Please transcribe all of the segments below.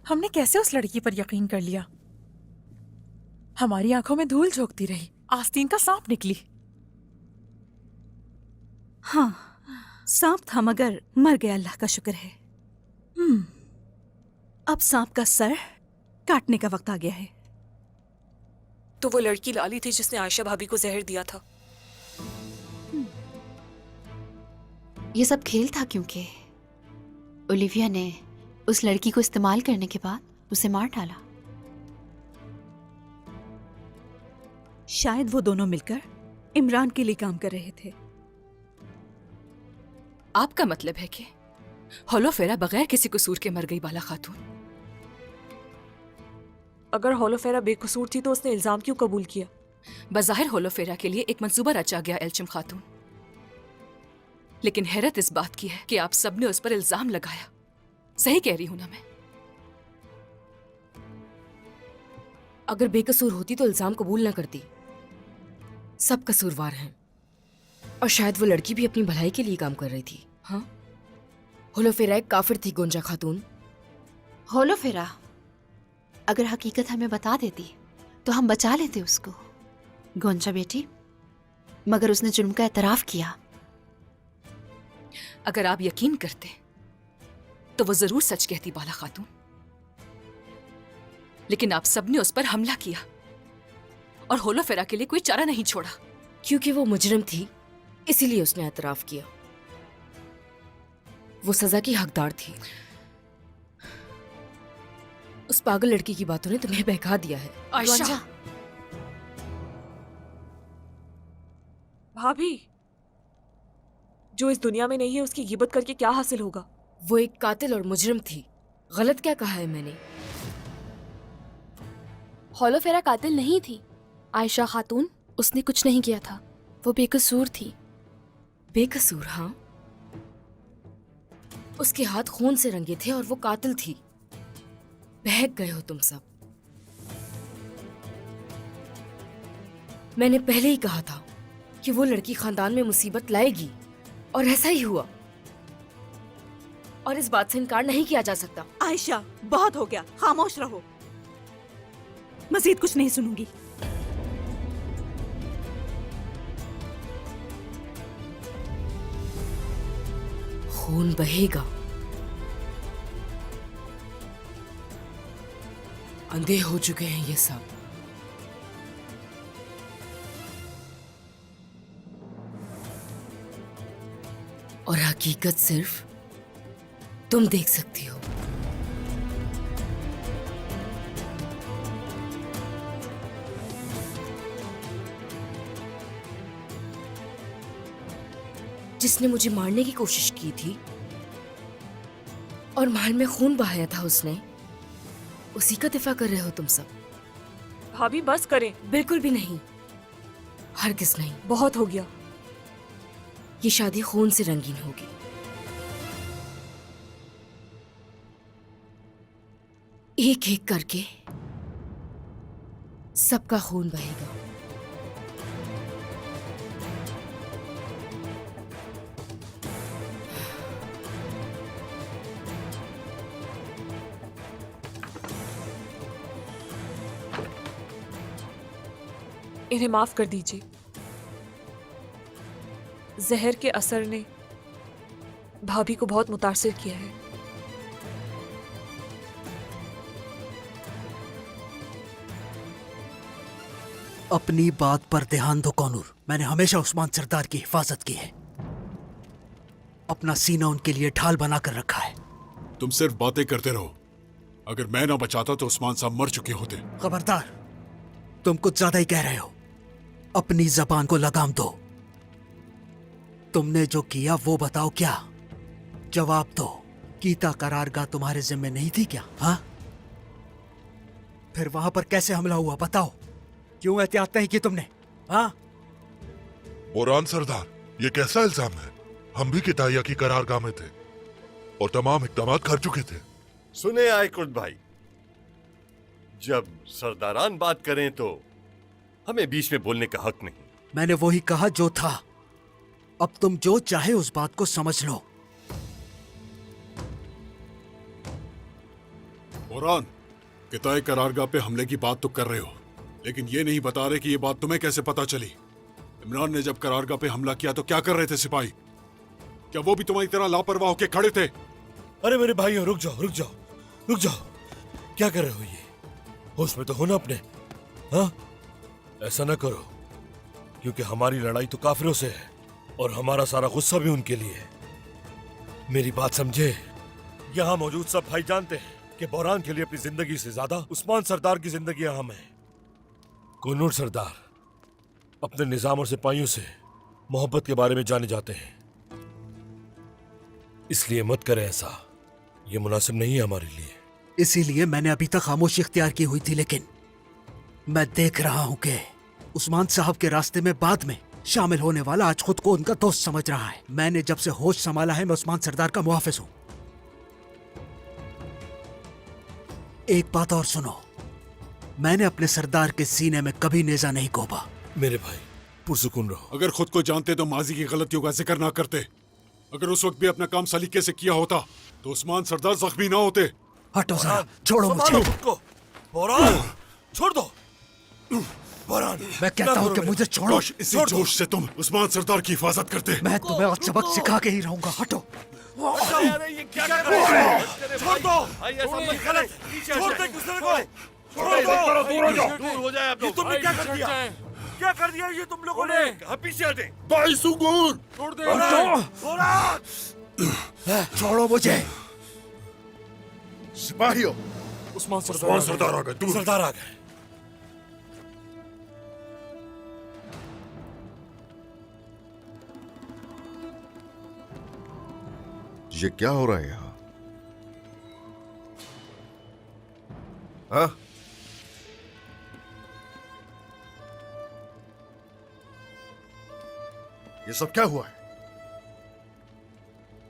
हमने कैसे उस लड़की पर यकीन कर लिया? हमारी आंखों में धूल झोंकती रही, आस्तीन का सांप निकली। हाँ, सांप था मगर मर गया, अल्लाह का शुक्र है। अब सांप का सर काटने का वक्त आ गया है। तो वो लड़की लाली थी जिसने आयशा भाभी को जहर दिया था। ये सब खेल था क्योंकि ओलिविया ने उस लड़की को इस्तेमाल करने के बाद उसे मार डाला। शायद वो दोनों मिलकर इमरान के लिए काम कर रहे थे। आपका मतलब है कि होलोफेरा बगैर किसी कसूर के मर गई बाला खातून? अगर होलोफेरा बेकसूर थी तो उसने इल्जाम क्यों कबूल किया? बज़ाहिर होलोफेरा के लिए एक मंसूबा रचा गया एल्चिम खातून, लेकिन हैरत इस बात की है कि आप सबने उस पर इल्जाम लगाया। सही कह रही हूं ना मैं? अगर बेकसूर होती तो इल्जाम कबूल न करती। सब कसूरवार हैं, और शायद वो लड़की भी अपनी भलाई के लिए काम कर रही थी। हाँ, होलोफेरा एक काफिर थी गोंजा खातून। होलोफेरा अगर हकीकत हमें बता देती तो हम बचा लेते उसको, गोंजा बेटी, मगर उसने जुर्म का एतराफ किया। अगर आप यकीन करते तो वो जरूर सच कहती बाला खातून, लेकिन आप सबने उस पर हमला किया और होलोफेरा के लिए कोई चारा नहीं छोड़ा। क्योंकि वो मुजरिम थी इसीलिए उसने एतराफ किया। वो सजा की हकदार थी। उस पागल लड़की की बातों ने तुम्हें बहका दिया है। आयशा भाभी, जो इस दुनिया में नहीं है उसकी गिबत करके क्या हासिल होगा? वो एक कातिल और मुजरिम थी। गलत क्या कहा है मैंने? होलोफेरा कातिल नहीं थी आयशा खातून, उसने कुछ नहीं किया था, वो बेकसूर थी। बेकसूर? हाँ, उसके हाथ खून से रंगे थे और वो कातिल थी। बहक गए हो तुम सब। मैंने पहले ही कहा था कि वो लड़की खानदान में मुसीबत लाएगी, और ऐसा ही हुआ। और इस बात से इनकार नहीं किया जा सकता। आयशा, बहुत हो गया, खामोश रहो। मजीद कुछ नहीं सुनूंगी। खून बहेगा। अंधे हो चुके हैं ये सब। और हकीकत सिर्फ तुम देख सकती हो। जिसने मुझे मारने की कोशिश की थी और महल में खून बहाया था उसने, उसी का दिफा कर रहे हो तुम सब। भाभी बस करें। बिल्कुल भी नहीं, हरगिज़ नहीं। बहुत हो गया। ये शादी खून से रंगीन होगी। एक एक करके सबका खून बहेगा। इन्हें माफ कर दीजिए। जहर के असर ने भाभी को बहुत मुतासिर किया है। अपनी बात पर ध्यान दो कौनूर। मैंने हमेशा उस्मान सरदार की हिफाजत की है, अपना सीना उनके लिए ढाल बनाकर रखा है। तुम सिर्फ बातें करते रहो। अगर मैं ना बचाता तो उस्मान साहब मर चुके होते। खबरदार, तुम कुछ ज्यादा ही कह रहे हो। अपनी जबान को लगाम दो। तुमने जो किया वो बताओ। क्या? जवाब दो। कीता करारगाह तुम्हारे जिम्मे नहीं थी क्या? हाँ, फिर वहां पर कैसे हमला हुआ बताओ। क्यों एहतियात नहीं की तुमने? हाँ, बुरहान सरदार, ये कैसा इल्जाम है? हम भी किताया की करारगाह में थे और तमाम इक़दामात कर चुके थे। सुने आए कुर्द भाई, जब सरदारान बात करें तो हमें बीच में बोलने का हक नहीं। मैंने वही कहा जो था। अब तुम जो चाहे उस बात को समझ लो। बोरान, किताए करारगाह पे हमले की बात तो कर रहे हो, लेकिन ये नहीं बता रहे कि ये बात तुम्हें कैसे पता चली। इमरान ने जब करारगाह पे हमला किया तो क्या कर रहे थे सिपाही? क्या वो भी तुम्हारी तरह लापरवाह होके खड़े थे? अरे मेरे भाइयों, रुक जाओ रुक जाओ रुक जाओ। क्या कर रहे हो ये? होश में तो हो ना अपने? हाँ, ऐसा ना करो, क्योंकि हमारी लड़ाई तो काफिरों से है और हमारा सारा गुस्सा भी उनके लिए है। मेरी बात समझे? यहाँ मौजूद सब भाई जानते हैं कि बोरान के लिए अपनी जिंदगी से ज्यादा उस्मान सरदार की जिंदगी अहम है। कोनूर सरदार अपने निजाम और सिपाहियों से मोहब्बत के बारे में जाने जाते हैं, इसलिए मत करें ऐसा, ये मुनासिब नहीं है हमारे लिए। इसीलिए मैंने अभी तक खामोशी इख्तियार की हुई थी, लेकिन मैं देख रहा हूं कि उस्मान साहब के रास्ते में बाद में शामिल होने वाला आज खुद को उनका दोस्त समझ रहा है। मैंने जब से होश संभाला है, मैं उस्मान सरदार का मुहाफिज हूं। एक बात और सुनो, मैंने अपने सरदार के सीने में कभी नेजा नहीं गोपा। मेरे भाई पुरसुकून रहो। अगर खुद को जानते तो माजी की गलतियों का जिक्र ना करते। अगर उस वक्त भी अपना काम सलीके से किया होता तो उस्मान सरदार जख्मी ना होते। हटो जरा, छोड़ो मुझे। बोरान, छोड़ दो। बोरान, मैं कहता हूं कि मुझे छोड़ो। इसी जोश से तुम उस्मान सरदार की हिफाजत करते। मैं तुम्हें आज सबक सिखा के ही रहूंगा। हटो। ये क्या कर रहे हो? छोड़ दो। ये गलत। छोड़ दे दूसरे को। छोड़ दो। दूर हो जाए आप ये लोग। तुमने क्या कर दिया? क्या कर दिया ये तुम लोगों ने? पीछे हटे। भाई सुकून, छोड़ दे। बोरान, छोड़ो मुझे। सिपाहियों, उस्मान सरदार आ गए। दूर। सरदार आ गए। ये क्या हो रहा है यहाँ? हाँ? ये सब क्या हुआ है?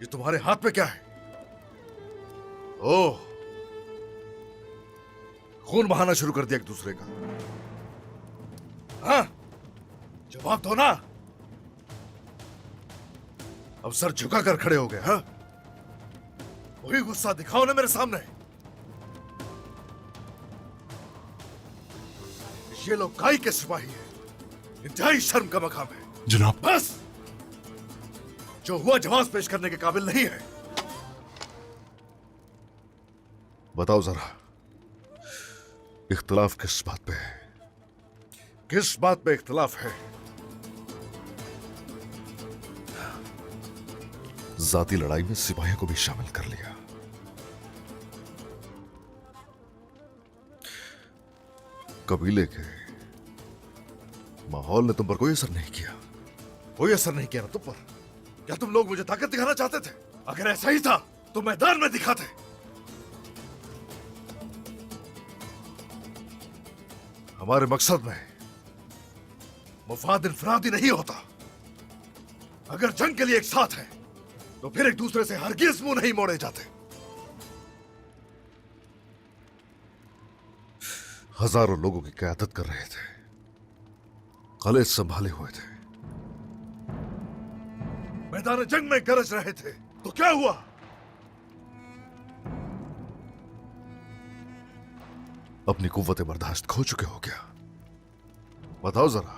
ये तुम्हारे हाथ में क्या है? ओह, खून बहाना शुरू कर दिया एक दूसरे का। हाँ? जवाब दो ना। अब सर झुकाकर खड़े हो गए। हाँ? वही गुस्सा दिखाओ ना मेरे सामने। ये लोग गाय के सिपाही हैं, इंतहाई शर्म का मकाम है। जनाब, बस, जो हुआ जवाब पेश करने के काबिल नहीं है। बताओ जरा, इख्तिलाफ किस बात पे है? किस बात पे इख्तिलाफ है? जाती लड़ाई में सिपाहियों को भी शामिल कर लिया। कबीले के माहौल ने तुम पर कोई असर नहीं किया। कोई असर नहीं किया ना तुम पर। क्या तुम लोग मुझे ताकत दिखाना चाहते थे? अगर ऐसा ही था तो मैदान में दिखाते। हमारे मकसद में मुफाद इनफरादी नहीं होता। अगर जंग के लिए एक साथ है तो फिर एक दूसरे से हरगिज मुंह नहीं मोड़े जाते। हजारों लोगों की क़यादत कर रहे थे, कलेज संभाले हुए थे, मैदान जंग में गरज रहे थे, तो क्या हुआ? अपनी कुव्वत बर्दाश्त खो चुके हो क्या? बताओ जरा।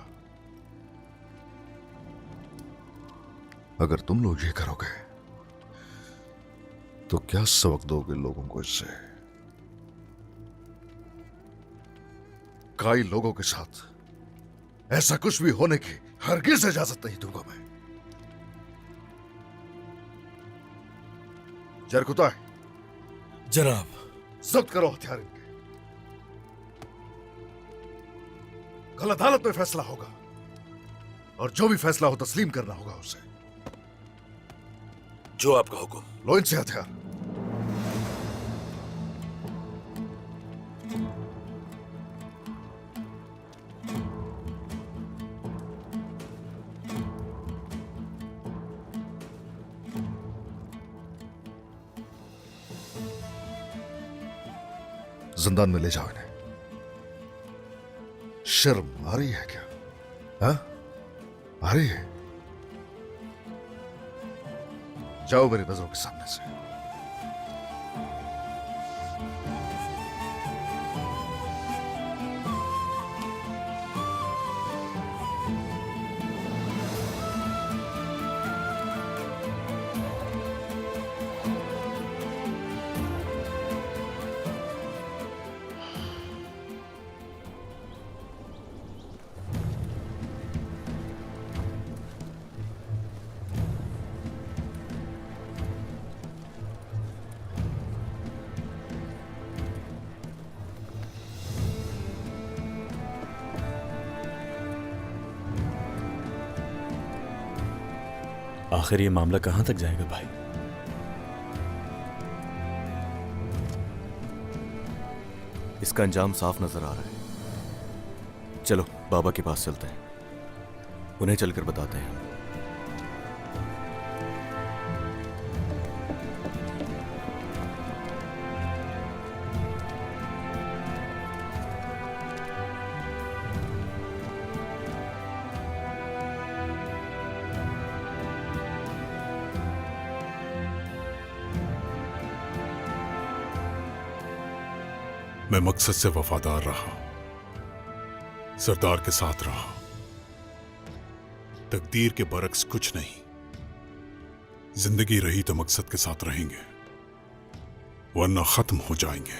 अगर तुम लोग ये करोगे तो क्या सबक दोगे लोगों को इससे? कई लोगों के साथ ऐसा कुछ भी होने की हरगिज इजाजत नहीं दूंगा मैं। जरकुता, जनाब, जब्त करो हथियार इनके। कल अदालत में फैसला होगा और जो भी फैसला हो तस्लीम करना होगा उसे। जो आपका हुक्म। लो इनसे हथियार। जिंदान में ले जाओ इन्हें। शर्म आ रही है क्या? हाँ? आ रही है? जाओ मेरी नजरों के सामने से। आखिर ये मामला कहां तक जाएगा भाई? इसका अंजाम साफ नजर आ रहा है। चलो बाबा के पास चलते हैं, उन्हें चलकर बताते हैं। मैं मकसद से वफादार रहा, सरदार के साथ रहा। तकदीर के बरक्स कुछ नहीं। जिंदगी रही तो मकसद के साथ रहेंगे, वरना खत्म हो जाएंगे।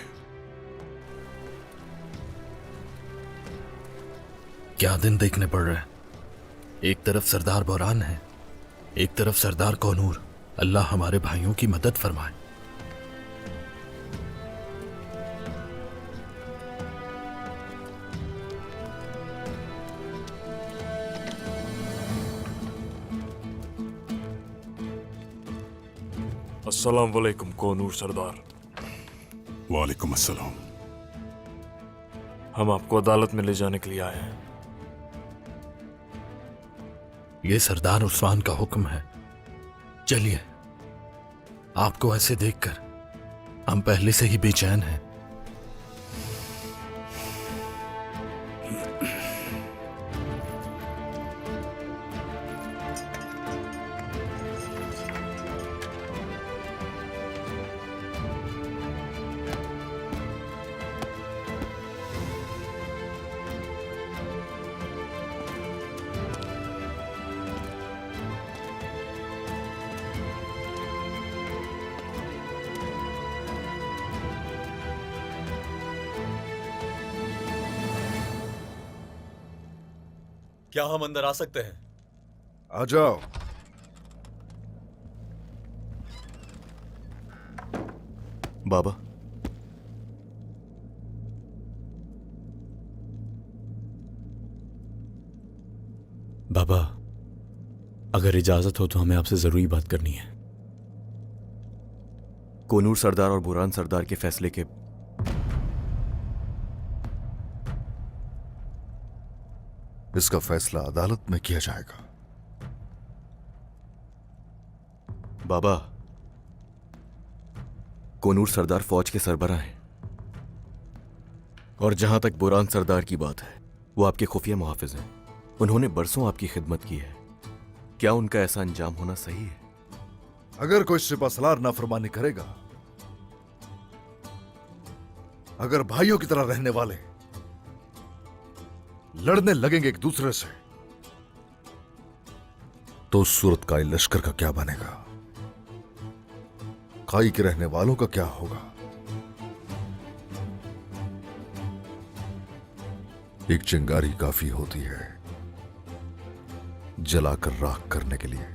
क्या दिन देखने पड़ रहे हैं। एक तरफ सरदार बोरान है, एक तरफ सरदार कोनूर। अल्लाह हमारे भाइयों की मदद फरमाए। अस्सलाम वालेकुम कोनूर सरदार। वालेकुम अस्सलाम। हम आपको अदालत में ले जाने के लिए आए हैं। ये सरदार उस्मान का हुक्म है। चलिए, आपको ऐसे देखकर हम पहले से ही बेचैन हैं। क्या हम अंदर आ सकते हैं? आ जाओ। बाबा, बाबा, अगर इजाजत हो तो हमें आपसे जरूरी बात करनी है। कोनूर सरदार और बुरान सरदार के फैसले के इसका फैसला अदालत में किया जाएगा। बाबा, कोनूर सरदार फौज के सरबराह हैं, और जहां तक बुरान सरदार की बात है, वो आपके खुफिया मुहाफिज हैं। उन्होंने बरसों आपकी खिदमत की है। क्या उनका ऐसा अंजाम होना सही है? अगर कोई सिपहसालार नाफरमानी करेगा, अगर भाइयों की तरह रहने वाले लड़ने लगेंगे एक दूसरे से, तो उस सूरत काई लश्कर का क्या बनेगा? काई के रहने वालों का क्या होगा? एक चिंगारी काफी होती है जलाकर राख करने के लिए।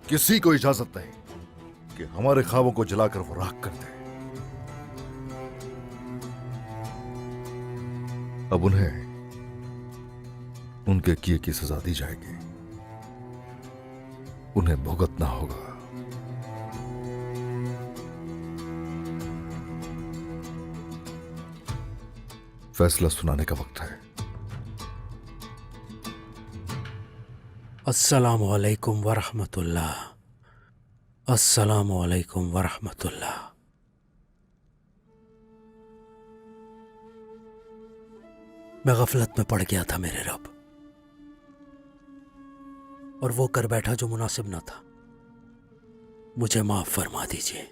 किसी को इजाजत नहीं कि हमारे ख्वाबों को जलाकर वो राख कर दे। अब उन्हें उनके किए की सजा दी जाएगी, उन्हें भुगतना होगा। फैसला सुनाने का वक्त है। अस्सलामु अलैकुम वरहमतुल्लाह। अस्सलामु अलैकुम वरहमतुल्लाह। मैं गफलत में पड़ गया था मेरे रब, और वो कर बैठा जो मुनासिब ना था। मुझे माफ फरमा दीजिए।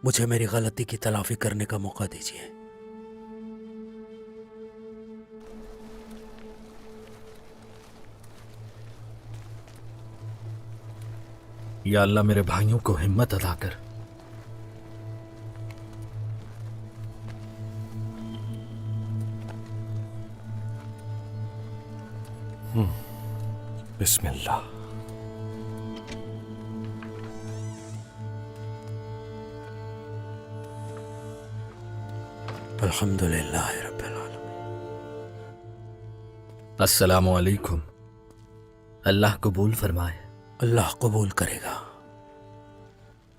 मुझे मेरी गलती की तलाफी करने का मौका दीजिए। या अल्लाह, मेरे भाइयों को हिम्मत अदा कर। बिस्मिल्लाह। अल्हम्दुलिल्लाह रब्बिल आलमीन। अस्सलामुअलैकुम। अल्लाह कबूल फरमाए। अल्लाह कबूल करेगा।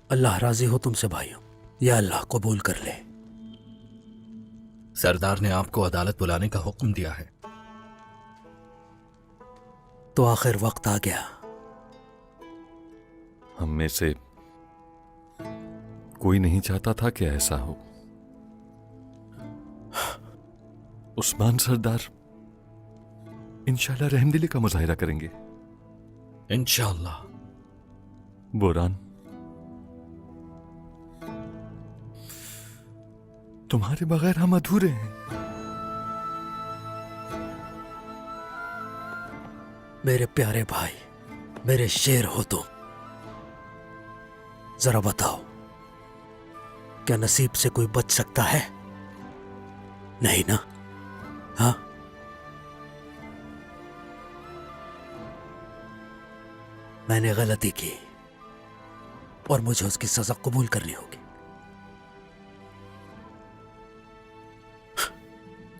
अल्लाह राजी हो तुमसे भाइयों, या अल्लाह कबूल कर ले। सरदार ने आपको अदालत बुलाने का हुक्म दिया है। तो आखिर वक्त आ गया। हम में से कोई नहीं चाहता था कि ऐसा हो। उस्मान सरदार इंशाल्लाह रहमदिली का मुजाहिरा करेंगे। इंशाल्लाह। बोरान, तुम्हारे बगैर हम अधूरे हैं। मेरे प्यारे भाई, मेरे शेर हो तुम। जरा बताओ, क्या नसीब से कोई बच सकता है? नहीं ना? हाँ? मैंने गलती की और मुझे उसकी सजा कबूल करनी होगी।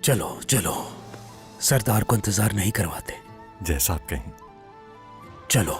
चलो चलो, सरदार को इंतजार नहीं करवाते। जैसा आप कहें। चलो।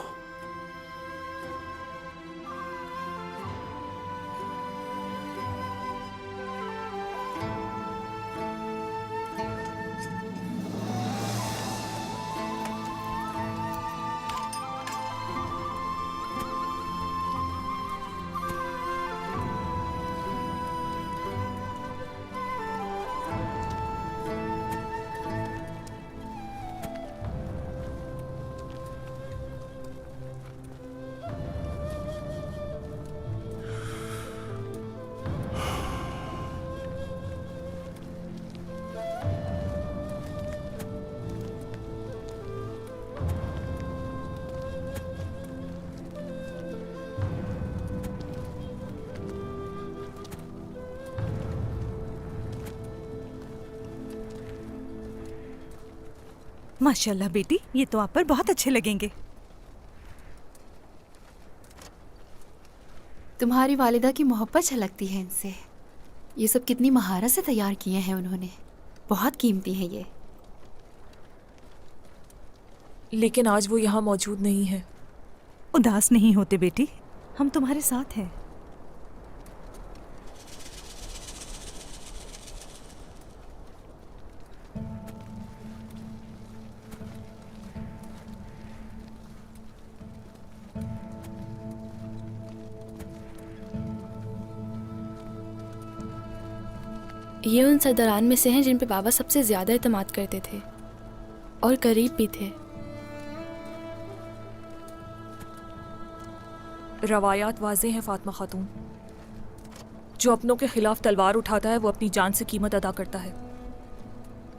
माशाल्लाह बेटी, ये तो आप पर बहुत अच्छे लगेंगे। तुम्हारी वालिदा की मोहब्बत झलकती है इनसे। ये सब कितनी महारत से तैयार किए हैं उन्होंने। बहुत कीमती है ये। लेकिन आज वो यहाँ मौजूद नहीं है। उदास नहीं होते बेटी, हम तुम्हारे साथ हैं। ये उन सरदारान में से हैं जिन पे बाबा सबसे ज्यादा एतमाद करते थे और करीब भी थे। रवायात वाज़ेह हैं फातिमा खातून। जो अपनों के खिलाफ तलवार उठाता है वो अपनी जान से कीमत अदा करता है,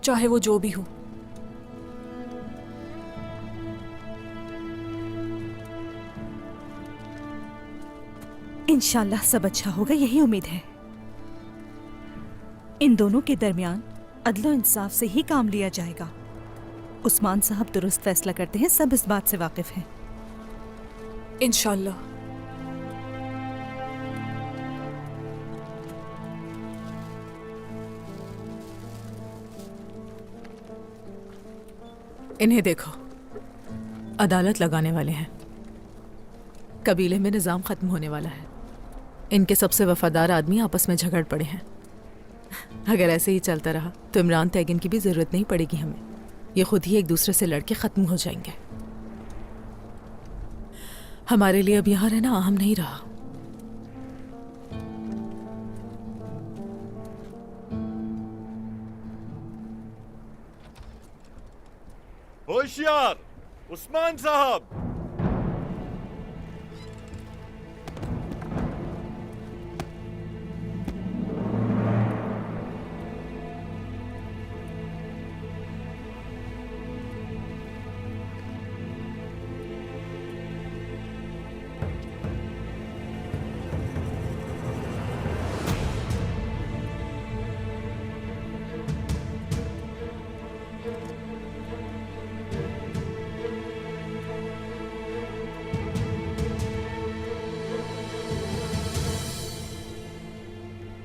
चाहे वो जो भी हो। इंशाल्लाह सब अच्छा होगा, यही उम्मीद है। इन दोनों के दरमियान अदलो इंसाफ से ही काम लिया जाएगा। उस्मान साहब दुरुस्त फैसला करते हैं, सब इस बात से वाकिफ हैं। इंशाल्लाह। इन्हें देखो, अदालत लगाने वाले हैं। कबीले में निजाम खत्म होने वाला है। इनके सबसे वफादार आदमी आपस में झगड़ पड़े हैं। अगर ऐसे ही चलता रहा तो इमरान तैगिन की भी जरूरत नहीं पड़ेगी हमें। ये खुद ही एक दूसरे से लड़के खत्म हो जाएंगे। हमारे लिए अब यहाँ रहना अहम नहीं रहा। होशियार उस्मान साहब।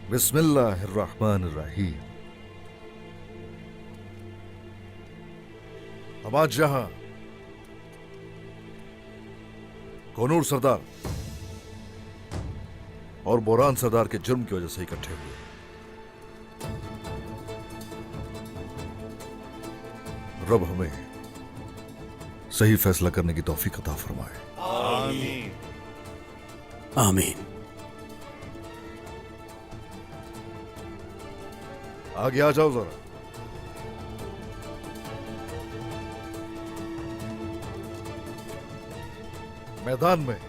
बिस्मिल्लाहिर्रहमानिर्रहीम। हम आज यहां कोनूर सरदार और बोरान सरदार के जुर्म की वजह से इकट्ठे हुए। रब हमें सही फैसला करने की तौफीक अता फरमाए। आमीन। आमीन। आगे आ जाओ जरा। मैदान में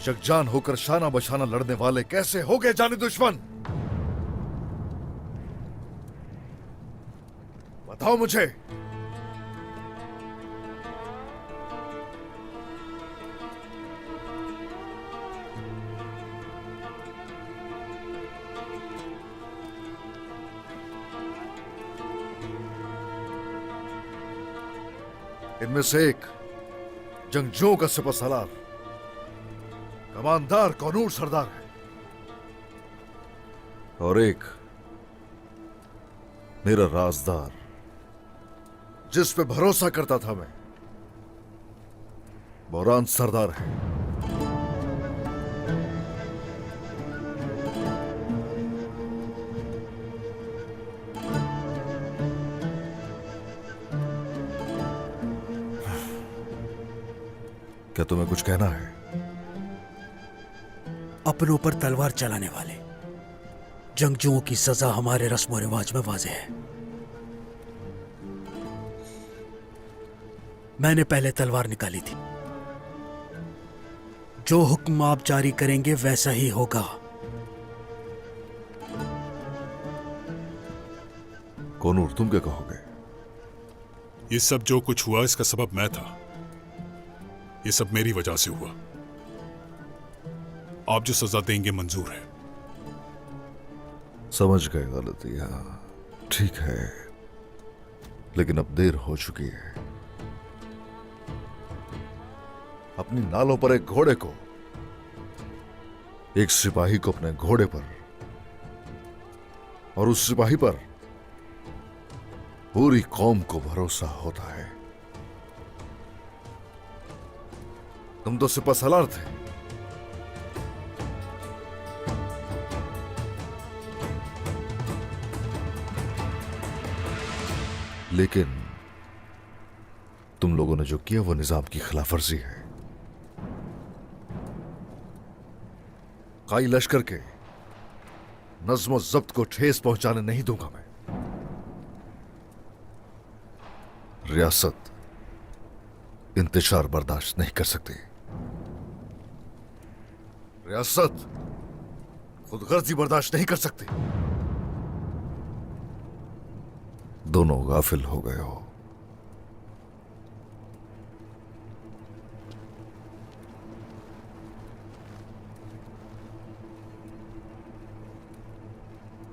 यकजान होकर शाना बशाना लड़ने वाले कैसे हो गए जाने दुश्मन? बताओ मुझे। इनमें से एक जंगजुओं का सिपहसालार कमानदार कोनूर सरदार है और एक मेरा राजदार जिस पे भरोसा करता था मैं, बोरान सरदार है। क्या तुम्हें कुछ कहना है? अपनों पर तलवार चलाने वाले जंगजुओं की सजा हमारे रस्म रिवाज में वाज़ेह है। मैंने पहले तलवार निकाली थी। जो हुक्म आप जारी करेंगे वैसा ही होगा। कोनूर, तुम क्या कहोगे? ये सब जो कुछ हुआ इसका सबब मैं था। ये सब मेरी वजह से हुआ। आप जो सजा देंगे मंजूर है। समझ गए गलतियां, ठीक है, लेकिन अब देर हो चुकी है। अपनी नालों पर एक घोड़े को, एक सिपाही को अपने घोड़े पर और उस सिपाही पर पूरी कौम को भरोसा होता है। तुम तो सिपहसालार थे, लेकिन तुम लोगों ने जो किया वो निजाम की खिलाफ वर्जी है। काई लश्कर के नज्म जब्त को ठेस पहुंचाने नहीं दूंगा मैं। रियासत इंतशार बर्दाश्त नहीं कर सकती। रियासत खुदगर्जी बर्दाश्त नहीं कर सकती। दोनों गाफिल हो गए हो।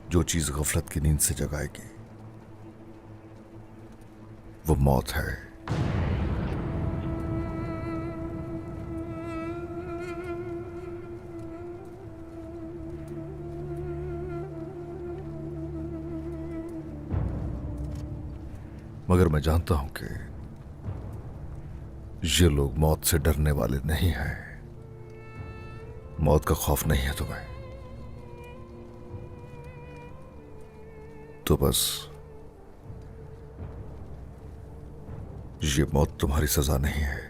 जो चीज गफलत की नींद से जगाएगी वो मौत है। मगर मैं जानता हूं कि ये लोग मौत से डरने वाले नहीं हैं। मौत का खौफ नहीं है तुम्हें, तो बस ये मौत तुम्हारी सजा नहीं है।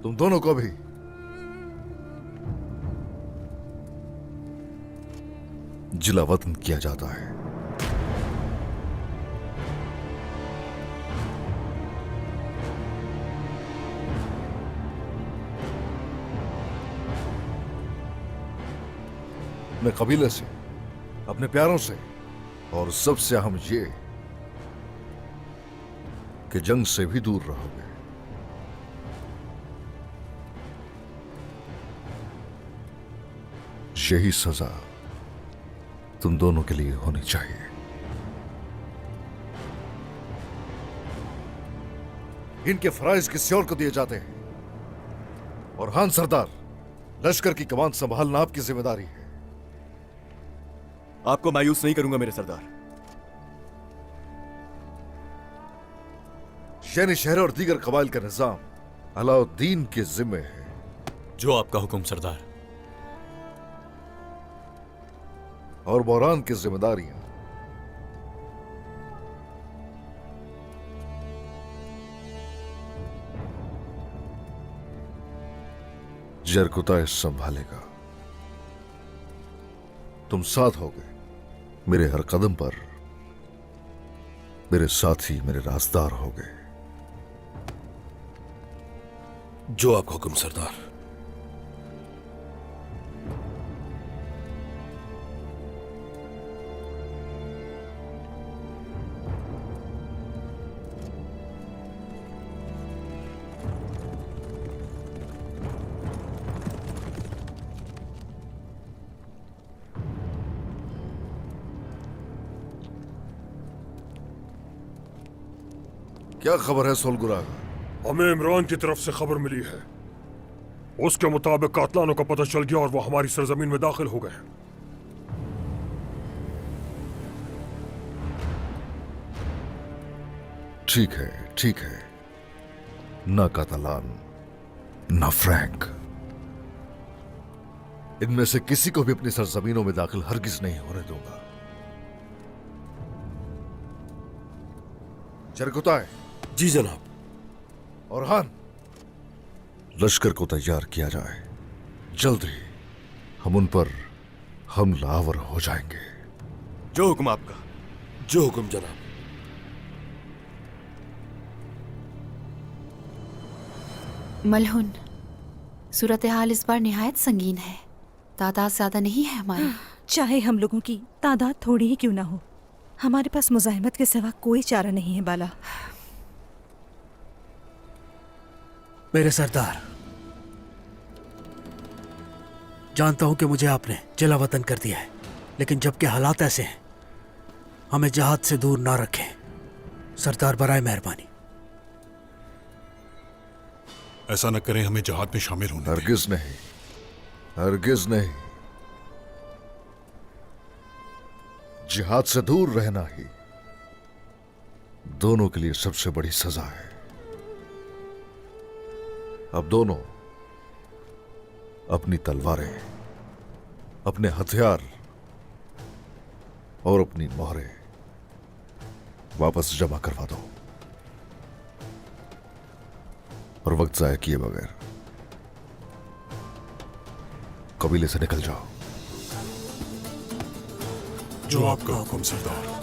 तुम दोनों को भी जिला वतन किया जाता है। अपने कबीले से, अपने प्यारों से, और सबसे अहम ये कि जंग से भी दूर रहोगे। यही सजा तुम दोनों के लिए होनी चाहिए। इनके फराइज किसी और को दिए जाते हैं, और हान सरदार, लश्कर की कमान संभालना आपकी जिम्मेदारी है। आपको मायूस नहीं करूंगा मेरे सरदार। शहर शहर और दीगर कबाइल का निजाम अलाउद्दीन के जिम्मे है। जो आपका हुक्म सरदार। और बोरान की जिम्मेदारियां जरकुता संभालेगा। तुम साथ होगे मेरे हर कदम पर, मेरे साथी, मेरे राजदार होगे। जो आपका हुक्म सरदार। क्या खबर है सोलगुराग? हमें इमरान की तरफ से खबर मिली है। उसके मुताबिक कातलानों का पता चल गया और वो हमारी सरजमीन में दाखिल हो गए। ठीक है, ठीक है। ना कातलान, ना फ्रैंक, इनमें से किसी को भी अपनी सरजमीनों में दाखिल हरगिज नहीं होने दूंगा। चरकुताए। जी जनाब। और हान, लश्कर को तैयार किया जाए। जल्द ही हम उन पर हमलावर हो जाएंगे। जो हुक्म आपका। जो हुक्म जनाब। मलहुन, सूरत हाल इस बार निहायत संगीन है। तादाद ज्यादा नहीं है हमारी। चाहे हम लोगों की तादाद थोड़ी ही क्यों ना हो, हमारे पास मुजाहिमत के सिवा कोई चारा नहीं है बाला। मेरे सरदार, जानता हूं कि मुझे आपने जिला वतन कर दिया है, लेकिन जबकि हालात ऐसे हैं, हमें जहाद से दूर ना रखें। सरदार बराए मेहरबानी। ऐसा न करें, हमें जहाद में शामिल होना। हरगिज नहीं, हरगिज नहीं। जिहाद से दूर रहना ही दोनों के लिए सबसे बड़ी सजा है। अब दोनों अपनी तलवारें, अपने हथियार और अपनी मोहरें वापस जमा करवा दो, और वक्त जाया किए बगैर कबीले से निकल जाओ। जो आपका हुक्म सरदार।